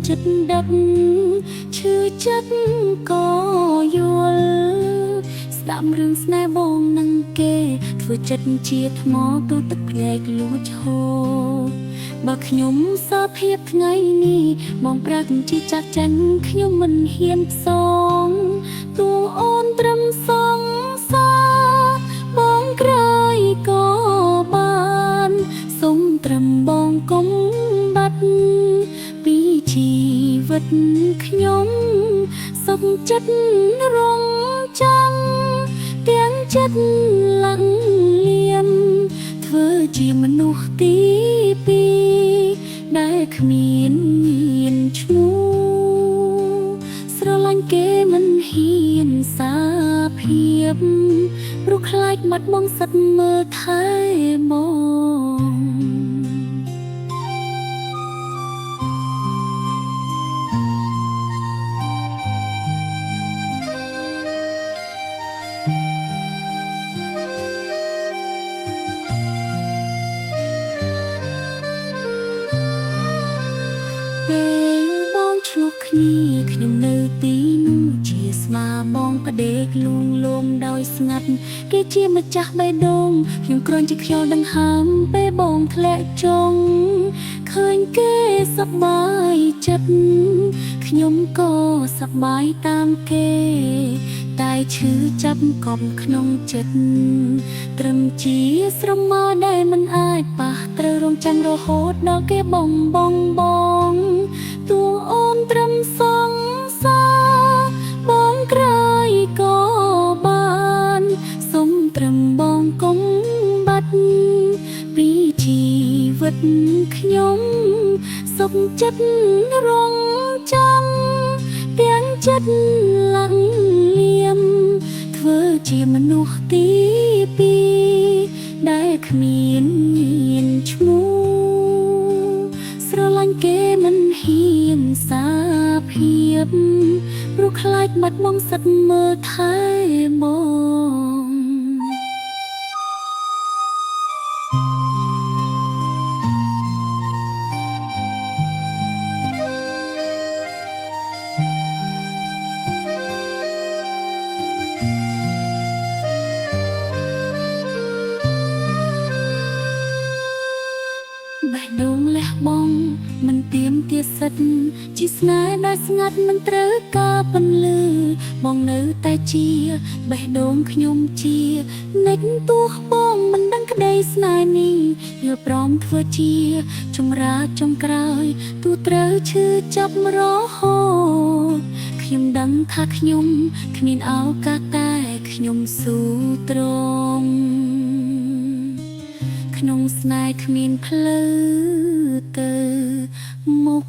ចិត្តដឹកឈឺចិត្តក៏យល់ស្ដាប់រឿងស្នេហ៍បងនឹងគេធ្វើចិត្តជាថ្មទូទឹកភ្នែកលួចហូរបើខ្ញុំសារភាពថ្ងៃនេះបងប្រាក់ជាចាក់ចាញ់ខ្ញុំមិនហ៊ានផ្សងទួអូនត្រឹមសងសារបងក្រោយក៏បានសុំត្រឹមបងកុំបាត់ពីជីវិតខ្ញុំសុខចិត្តរងចាំទាំងចិត្តលាក់លៀមធ្វើជាមនុស្សទីពីរដែលគ្មានឈ្មោះស្រឡាញ់គេមិនហ៊ានសារភាពព្រោះខ្លាចបាត់បង់សិទ្ធិមើលថែបងពេលបងឆ្លុះគ្នាខ្ញុំនៅទីនោះជាស្មាបងផ្ដេកលួងលោមដោយស្ងាត់គេជាម្ចាស់បេះដូងខ្ញុំគ្រាន់ជាខ្យល់ដង្ហើមពេលបងធ្លាក់ចុងឃើញគេសប្បាយចិត្តខ្ញុំក៏សប្បាយតាមគេតែឈឺចាប់កប់ក្នុងចិត្តត្រឹមជាស្រមោលដែលមិនអាចប៉ះត្រូវរងចាំរហូតដល់គេបងទួអូនត្រឹមសងសារបងក្រោយក៏បានសុំត្រឹមបងកុំបាត់ពីជីវិតខ្ញុំសុខចិត្តរងចាំទាំងចិត្តលាក់លៀមធ្វើជាមនុស្សទីពីរដែលគ្មានឈ្មោះស្រឡាញ់គេមិនហ៊ានសារភាពព្រោះខ្លាចបាត់បង់សិទ្ធិមើលថែបងបេះដូងលះបង់មិនទៀមទាសិទ្ធជាស្នេហ៍ដែលស្ងាត់មិនត្រូវការពន្លឺបងនៅតែជាបេះដូងខ្ញុំជានិច្ចទោះបងមិនដឹងក្តីស្នេហ៍នេះយកព្រមធ្វើជាចម្រាចុងក្រោយទូត្រូវឈឺចាប់រហូតខ្ញុំដឹងថាខ្ញុំគ្មានឱកាសតែខ្ញុំស៊ូទ្រាំក្នុងស្នេហ៍គ្មានផ្លូវទៅមុខ